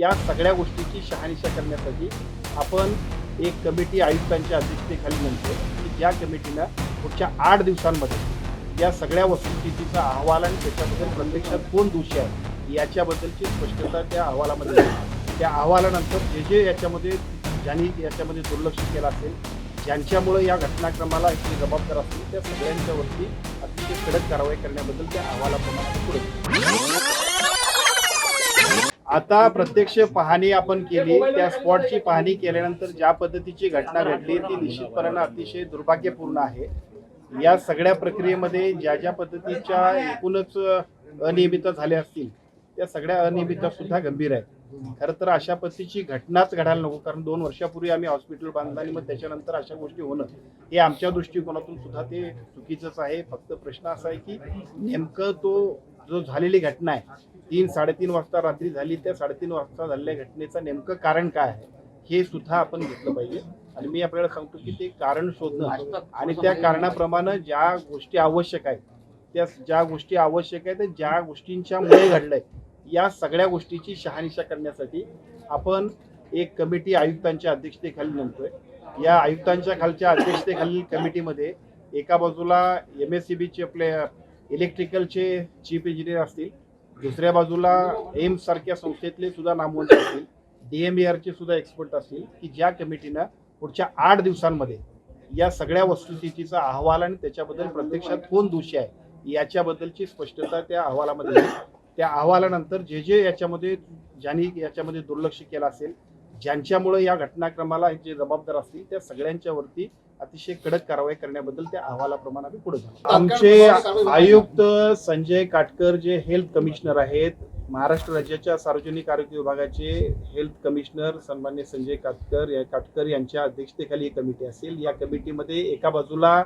या सगळ्या गोष्टीची शहानिशा करण्यासाठी आपण एक कमिटी आयुक्तांच्या अध्यक्षतेखाली नेमतो की ज्या कमिटीनं पुढच्या 8 दिवसांमध्ये या सगळ्या वस्तुस्थितीचा अहवाल आणि त्याच्याबद्दल प्रत्यक्षात कोण दोषी आहे याच्याबद्दलची स्पष्टता त्या अहवालामध्ये येईल. त्या अहवालानंतर जे याच्यामध्ये ज्यांनी याच्यामध्ये दुर्लक्ष केलं असेल, ज्यांच्यामुळे या घटनाक्रमाला जे जबाबदार असतील त्या सगळ्यांच्यावरती अतिशय कडक कारवाई करण्याबद्दल त्या अहवालाप्रमाणे पुढे. आता प्रत्यक्ष पाहणी आपण केली, त्या स्पॉटची पाहणी केल्यानंतर ज्या पद्धतीची घटना घडली ती निश्चितपणे अतिशय दुर्भाग्यपूर्ण आहे. या सगळ्या प्रक्रियेमध्ये ज्या ज्या पद्धतीच्या एकूणच अनियमितता झाल्या असतील त्या सगळ्या अनियमितता सुद्धा गंभीर आहेत. खरं तर अशा पद्धतीची घटनाच घडायला नको, कारण 2 वर्षापूर्वी आम्ही हॉस्पिटल बांधलं आणि मग त्याच्यानंतर अशा गोष्टी होणं हे आमच्या दृष्टिकोनातून सुद्धा ते चुकीचंच आहे. फक्त प्रश्न असा आहे की नेमकं तो जो झालेली घटना आहे 3-3:30 वाजता रात्री झाली, त्या 3:30 वाजता झालेल्या घटनेचं नेमकं कारण काय आहे हे सुद्धा आपण घेतलं पाहिजे. आणि मी आपल्याला सांगतो की ते कारण शोधणं आणि त्या कारणाप्रमाणे ज्या गोष्टी आवश्यक आहेत त्या ज्या गोष्टी आवश्यक आहेत ज्या गोष्टींच्यामुळे घडलंय या सगळ्या गोष्टीची शहानिशा करण्यासाठी आपण एक कमिटी आयुक्तांच्या अध्यक्षतेखाली नेमतोय. या आयुक्तांच्या खालच्या अध्यक्षतेखालील कमिटीमध्ये एका बाजूला MSCBचे आपले इलेक्ट्रिकलचे चीफ इंजिनियर असतील, दुसऱ्या बाजूला एम्स सारख्या संस्थेतले सुद्धा नामवंत असतील, DMERचे सुद्धा एक्सपर्ट असतील की ज्या कमिटीनं पुढच्या 8 दिवसांमध्ये या सगळ्या वस्तुस्थितीचा अहवाल आणि त्याच्याबद्दल प्रत्यक्षात कोण दोषी आहे याच्याबद्दलची स्पष्टता त्या अहवालामध्ये येईल. त्या अहवालानंतर जे याच्यामध्ये ज्यांनी याच्यामध्ये दुर्लक्ष केलं असेल, ज्यांच्यामुळे या घटनाक्रमाला जे जबाबदार असतील त्या सगळ्यांच्यावरती अतिशय कडक कारवाई करण्याबद्दल त्या अहवालाप्रमाणे आम्ही पुढे जाऊ. आमचे आयुक्त संजय काटकर जे हेल्थ कमिशनर आहेत, महाराष्ट्र राज्याच्या सार्वजनिक आरोग्य विभागाचे हेल्थ कमिशनर सन्मान्य संजय काटकर यांच्या अध्यक्षतेखाली ही कमिटी असेल. या कमिटीमध्ये एका बाजूला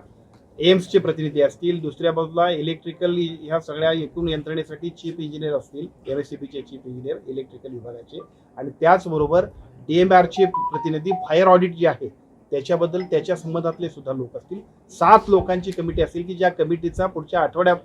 एम्सचे प्रतिनिधी असतील, दुसऱ्या बाजूला इलेक्ट्रिकल ह्या सगळ्या एकूण यंत्रणेसाठी चीफ इंजिनियर असतील, MSCBचे चीफ इंजिनियर इलेक्ट्रिकल विभागाचे, आणि त्याचबरोबर DMRचे प्रतिनिधी फायर ऑडिट जे आहे त्याच्याबद्दल त्याच्या संबंधातले सुद्धा लोक असतील. 7 लोकांची कमिटी असेल की ज्या कमिटीचा पुढच्या आठवड्यात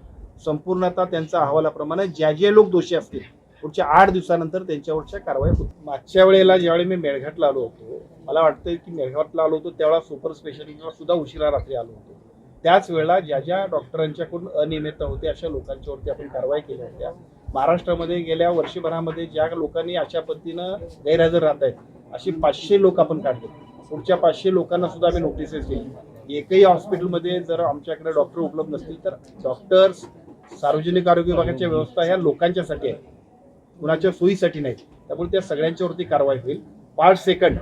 संपूर्णतः त्यांच्या अहवालाप्रमाणे ज्या जे लोक दोषी असतील पुढच्या 8 दिवसानंतर त्यांच्यावरच्या कारवाई होईल. मागच्या वेळेला ज्यावेळी मी मेळघाटला आलो होतो, मला वाटतं की मेळघाटला आलो होतो त्यावेळेला सुपर स्पेशालिटीला सुद्धा उशिरा रात्री आलो होतो. त्याच वेळेला ज्या ज्या डॉक्टरांच्याकडून अनियमितता होते अशा लोकांच्यावरती आपण कारवाई केल्या होत्या. महाराष्ट्रामध्ये गेल्या वर्षभरामध्ये ज्या लोकांनी अशा पद्धतीनं गैरहजर राहत आहेत अशी 500 लोक आपण काढले. पुढच्या 500 लोकांना सुद्धा आम्ही नोटिसेस दिली. एकही हॉस्पिटलमध्ये जर आमच्याकडे डॉक्टर उपलब्ध नसतील तर डॉक्टर्स सार्वजनिक आरोग्य विभागाच्या व्यवस्था ह्या लोकांच्यासाठी आहे, कुणाच्या सोयीसाठी नाही. त्यामुळे त्या सगळ्यांच्यावरती कारवाई होईल. 5 सेकंड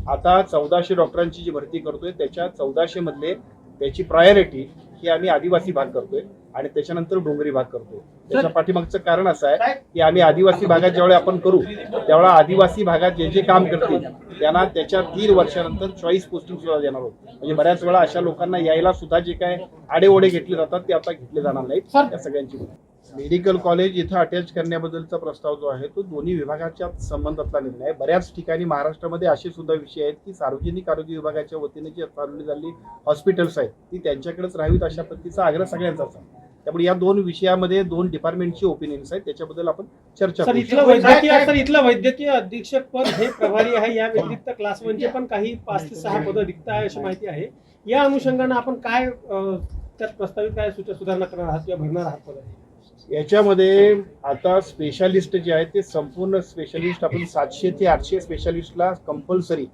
आता 1400 डॉक्टरांची जी भरती करतोय त्याच्या 1400 मधले त्याची प्रायोरिटी ही आम्ही आदिवासी भाग करतोय आणि त्याच्यानंतर डोंगरी भाग करतोय. त्याच्या पाठीमागचं कारण असं आहे की आम्ही आदिवासी भागात ज्यावेळी आपण करू त्यावेळेला आदिवासी भागात जे जे काम करतील त्यांना त्याच्या 3 वर्षानंतर चॉईस पोस्टिंग सुद्धा देणार आहोत. म्हणजे बऱ्याच वेळा अशा लोकांना यायला सुद्धा जे काय आडेओढे घेतले जातात ते आता घेतले जाणार नाहीत. त्या सगळ्यांची मेडिकल कॉलेज इथं अटॅच करण्याबद्दलचा प्रस्ताव जो आहे तो दोन्ही विभागाच्या संबंधातला निर्णय आहे. बऱ्याच ठिकाणी महाराष्ट्रामध्ये असे सुद्धा विषय आहेत की सार्वजनिक आरोग्य विभागाच्या वतीने जी चालवली झालेली हॉस्पिटल्स आहेत ती त्यांच्याकडेच राहावीत अशा पद्धतीचा आग्रह सगळ्यांचाच आहे. त्यामुळे या 2 विषयामध्ये 2 डिपार्टमेंटची ओपिनियन्स आहेत, त्याच्याबद्दल आपण चर्चा करू. इथलं वैद्यकीय अधीक्षक पद हे प्रभारी आहे. या व्यतिरिक्त क्लास 1चे पण काही 5 ते 6 पदं रिक्त आहे अशी माहिती आहे. या अनुषंगानं आपण काय त्यात प्रस्तावित काय सुधारणा करणार आहात किंवा भरणार आहात पद? याच्यामध्ये आता स्पेशालिस्ट जे आहेत ते संपूर्ण स्पेशालिस्ट आपण 700 ते 800 स्पेशालिस्टला कंपल्सरी,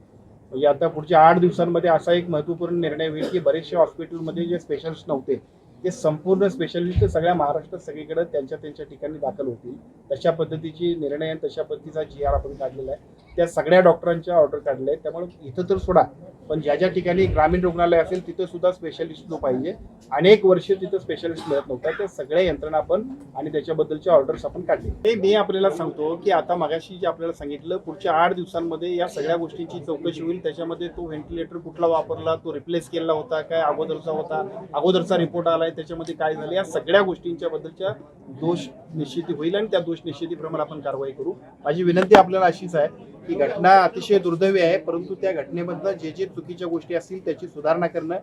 म्हणजे आता पुढच्या 8 दिवसांमध्ये असा एक महत्त्वपूर्ण निर्णय होईल की बरेचसे हॉस्पिटलमध्ये जे स्पेशालिस्ट नव्हते ते संपूर्ण स्पेशालिस्ट सगळ्या महाराष्ट्रात सगळीकडे त्यांच्या ठिकाणी दाखल होतील. तशा पद्धतीची निर्णय आणि तशा पद्धतीचा GR आपण काढलेला आहे. त्या सगळ्या डॉक्टरांच्या ऑर्डर काढल्या आहेत. त्यामुळे इथं तर सोडा, पण ज्या ज्या ठिकाणी ग्रामीण रुग्णालय असेल तिथं सुद्धा स्पेशालिस्ट जो पाहिजे, अनेक वर्ष तिथं स्पेशालिस्ट मिळत नव्हता, त्या सगळ्या यंत्रणा आपण आणि त्याच्याबद्दलचे ऑर्डर्स आपण काढले. हे मी आपल्याला सांगतो की आता मगाशी जे आपल्याला सांगितलं पुढच्या 8 दिवसांमध्ये या सगळ्या गोष्टींची चौकशी होईल. त्याच्यामध्ये तो व्हेंटिलेटर कुठला वापरला, तो रिप्लेस केला होता काय, अगोदरचा होता, अगोदरचा रिपोर्ट आलाय, त्याच्यामध्ये काय झालं, या सगळ्या गोष्टींच्या बद्दलच्या दोष निश्चिती होईल आणि त्या दोष निश्चितीप्रमाणे आपण कारवाई करू. माझी विनंती आपल्याला अशीच आहे की घटना अतिशय दुर्दैवी आहे, परंतु त्या घटनेमधलं जे जे चुकीच्या गोष्टी असतील त्याची सुधारणा करणं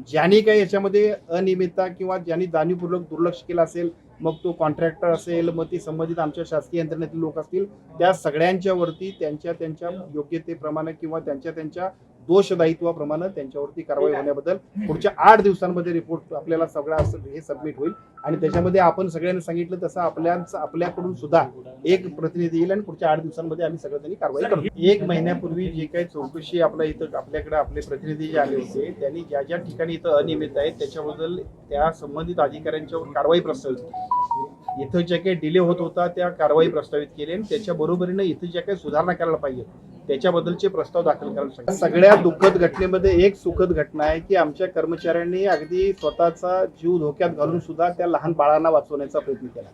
ज्यांनी काही याच्यामध्ये अनियमितता किंवा ज्यांनी जाणीवपूर्वक दुर्लक्ष केलं असेल, मग तो कॉन्ट्रॅक्टर असेल, मग ती संबंधित आमच्या शासकीय यंत्रणेतील लोक असतील, त्या सगळ्यांच्या वरती त्यांच्या योग्यतेप्रमाणे किंवा त्यांच्या दोषदायित्वाप्रमाणे त्यांच्यावरती कारवाई होण्याबद्दल पुढच्या 8 दिवसांमध्ये रिपोर्ट आपल्याला सगळा हे सबमिट होईल आणि त्याच्यामध्ये आपण सगळ्यांनी सांगितलं तसं आपल्याकडून सुद्धा एक प्रतिनिधी येईल आणि पुढच्या 8 दिवसांमध्ये आम्ही सगळं त्यांनी कारवाई करू. 1 महिन्यापूर्वी जे काही चौकशी आपल्याकडे आपले प्रतिनिधी जे आले होते त्यांनी ज्या ठिकाणी इथं अनियमित आहेत त्याच्याबद्दल त्या संबंधित अधिकाऱ्यांच्यावर कारवाई प्रस्तावित केली. इथं जे काही डिले होत होता त्या कारवाई प्रस्तावित केली आणि त्याच्या बरोबरीने इथं ज्या काही सुधारणा करायला पाहिजे त्याच्याबद्दलचे प्रस्ताव दाखल करायला सांगितले. सगळ्या दुःखद घटनेमध्ये एक सुखद घटना आहे की आमच्या कर्मचाऱ्यांनी अगदी स्वतःचा जीव धोक्यात घालून सुद्धा त्या लहान बाळांना वाचवण्याचा प्रयत्न केला.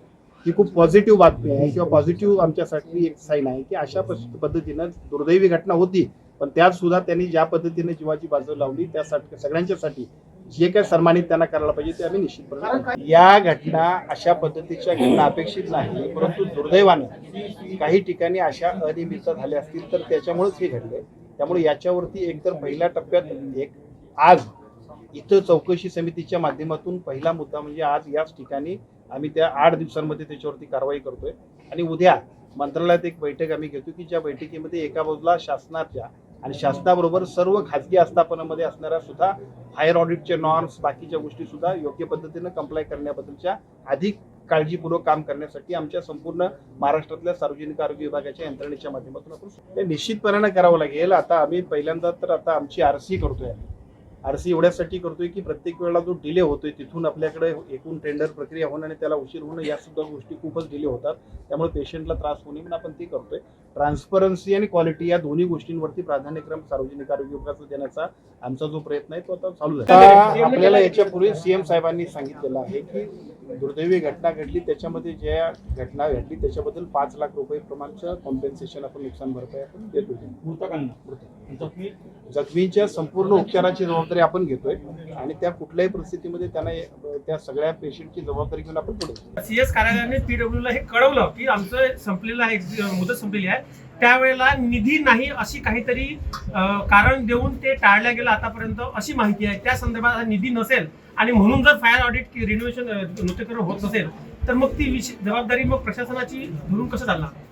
ही खूप पॉझिटिव्ह बातमी आहे किंवा पॉझिटिव्ह आमच्यासाठी एक साईन आहे की अशा पद्धतीनं दुर्दैवी घटना होती पण त्यात सुद्धा त्यांनी ज्या पद्धतीने जीवाची बाजू लावली त्यासाठी सगळ्यांच्यासाठी जे काही सन्मानित त्यांना करायला पाहिजे ते आम्ही निश्चितपणे. या घटना अशा पद्धतीच्या घटना अपेक्षित नाही परंतु दुर्दैवाने काही ठिकाणी अशा अनियमितता झाल्या असतील तर त्याच्यामुळेच हे घडले. त्यामुळे याच्यावरती एकतर पहिल्या टप्प्यात आज इथं चौकशी समितीच्या माध्यमातून पहिला मुद्दा म्हणजे आज याच ठिकाणी आम्ही त्या 8 दिवसांमध्ये त्याच्यावरती कारवाई करतोय आणि उद्या मंत्रालयात एक बैठक आम्ही घेतो की ज्या बैठकीमध्ये एका बाजूला शासनाच्या आणि शासनाबरोबर सर्व खाजगी आस्थापनामध्ये असणाऱ्या सुद्धा फायर ऑडिटचे नॉर्म्स बाकीच्या गोष्टी सुद्धा योग्य पद्धतीनं कंप्लाय करण्याबद्दलच्या अधिक काळजीपूर्वक काम करण्यासाठी आमच्या संपूर्ण महाराष्ट्रातल्या सार्वजनिक आरोग्य विभागाच्या यंत्रणेच्या माध्यमातून आपण ते निश्चितपणाने करावं लागेल. आता आम्ही पहिल्यांदा तर आता आमची आरसी करतोय. आरसी एवढ्यासाठी करतोय की प्रत्येक वेळेला जो डिले होतोय तिथून आपल्याकडे एकूण टेंडर प्रक्रिया होणं आणि त्याला उशीर होणं या सुद्धा गोष्टी खूपच डिले होतात. त्यामुळे पेशंटला त्रास होऊ नये म्हणून आपण ते करतोय. ट्रान्सपरन्सी आणि क्वालिटी या दोन्ही गोष्टींवरती प्राधान्यक्रम सार्वजनिक आरोग्य विभागाचा देण्याचा आमचा जो प्रयत्न आहे तो आता चालू आहे. आपल्याला याच्यापूर्वी सीएम साहेबांनी सांगितलेलं आहे की दुर्दैवी घटना घडली त्याच्यामध्ये ज्या घटना घडली त्याच्याबद्दल 5 लाख रुपये प्रमाणचं कॉम्पेन्सेशन आपण नुकसान भरपाई आपण देतो. जखमींच्या संपूर्ण उपचाराची जबाबदारी आपण घेतोय आणि त्या कुठल्याही परिस्थितीमध्ये त्यांना त्या सगळ्या पेशंटची जबाबदारी घेऊन आपण पुढे. सीएस कार्यालयाने पीडब्ल्यूला हे कळवलं की आमचं संपलेलं आहे, मुदत संपलेली आहे, त्यावेळेला निधी नाही अशी काहीतरी कारण देऊन ते टाळल्या गेलं आतापर्यंत अशी माहिती आहे. त्या संदर्भात निधी नसेल आणि म्हणून जर फायर ऑडिट रिनोव्हेशन नूतनीकरण होत नसेल तर मग ती जबाबदारी मग प्रशासनाची धरून कसं चालणार.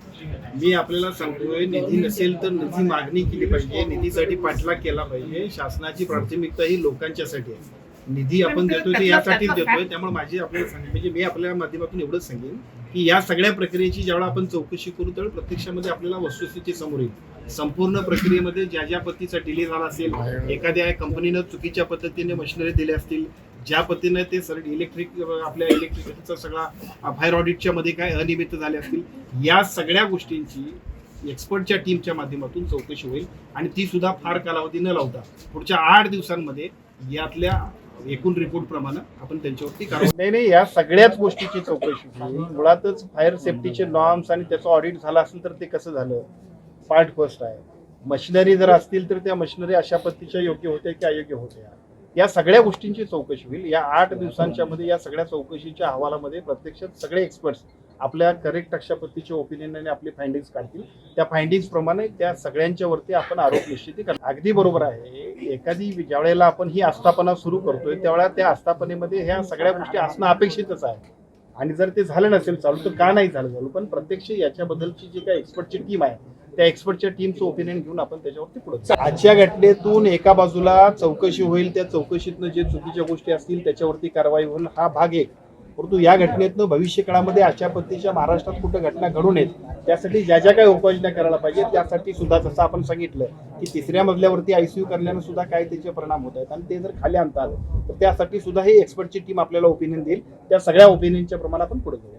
मी आपल्याला सांगतोय निधी नसेल तर निधी मागणी केली पाहिजे, निधीसाठी पाठलाग केला पाहिजे. शासनाची प्राथमिकता ही लोकांच्यासाठी आहे. निधी आपण देतोय ते यासाठीच देतोय. त्यामुळे माझी आपल्याला सांगेन म्हणजे मी आपल्या माध्यमातून एवढंच सांगेन की या सगळ्या प्रक्रियेची ज्यावेळेला आपण चौकशी करू त्यावेळी प्रत्यक्षामध्ये आपल्याला वस्तुस्थिती समोर येईल. संपूर्ण प्रक्रियेमध्ये ज्या पद्धतीचा डिले झाला असेल, एखाद्या कंपनीनं चुकीच्या पद्धतीने मशिनरी दिल्या असतील, ज्या पद्धतीने ते आपल्या इलेक्ट्रिसिटीचा सगळा फायर ऑडिटच्या मध्ये काय अनियमित झाले असतील, या सगळ्या गोष्टींची एक्सपर्टच्या टीमच्या माध्यमातून चौकशी होईल आणि ती सुद्धा फार कालावधी न लावता पुढच्या 8 दिवसांमध्ये यातल्या एकूण रिपोर्ट प्रमाणे आपण त्यांच्यावरती कारवाई. नाही या सगळ्याच गोष्टीची चौकशी होईल. मुळातच फायर सेफ्टीचे नॉर्म्स आणि त्याचं ऑडिट झालं असेल तर ते कसं झालं पार्ट फर्स्ट आहे. मशिनरी जर असतील तर त्या मशिनरी अशा पद्धतीच्या योग्य होत्या की अयोग्य होत्या या सगळ्या गोष्टींची चौकशी होईल. या 8 दिवसांच्या मध्ये या सगळ्या चौकशीच्या अहवालामध्ये प्रत्यक्षात सगळे एक्सपर्ट्स आपल्या करेक्ट अशा पद्धतीच्या ओपिनियन आणि आपले फाइंडिंग्स काढतील. त्या फाइंडिंग्स प्रमाणे त्या सगळ्यांच्या वरती आपण आरोप निश्चिती करतो. अगदी बरोबर आहे. एखादी ज्या वेळेला आपण ही आस्थापना सुरू करतोय त्यावेळेला त्या आस्थापनेमध्ये ह्या सगळ्या गोष्टी असणं अपेक्षितच आहे आणि जर ते झालं नसेल चालू तर का नाही झालं पण प्रत्यक्ष याच्याबद्दलची जी काही एक्सपर्टची टीम आहे त्या एक्सपर्टच्या टीमचं ओपिनियन घेऊन आपण त्याच्यावरती पुढे. आजच्या घटनेतून एका बाजूला चौकशी होईल, त्या चौकशीतनं जे चुकीच्या गोष्टी असतील त्याच्यावरती कारवाई होईल हा भाग एक. परंतु या घटनेतनं भविष्य काळामध्ये अशा पद्धतीच्या महाराष्ट्रात कुठं घटना घडू नयेत त्यासाठी ज्या काही उपाययोजना करायला पाहिजे त्यासाठी सुद्धा जसं आपण सांगितलं की 3ऱ्या मजल्यावरती ICU करण्यानं सुद्धा काय त्याचे परिणाम होत आहेत आणि ते जर खाली आणतात तर त्यासाठी सुद्धा ही एक्सपर्टची टीम आपल्याला ओपिनियन देईल. त्या सगळ्या ओपिनियनच्या प्रमाणात आपण पुढे जाऊ.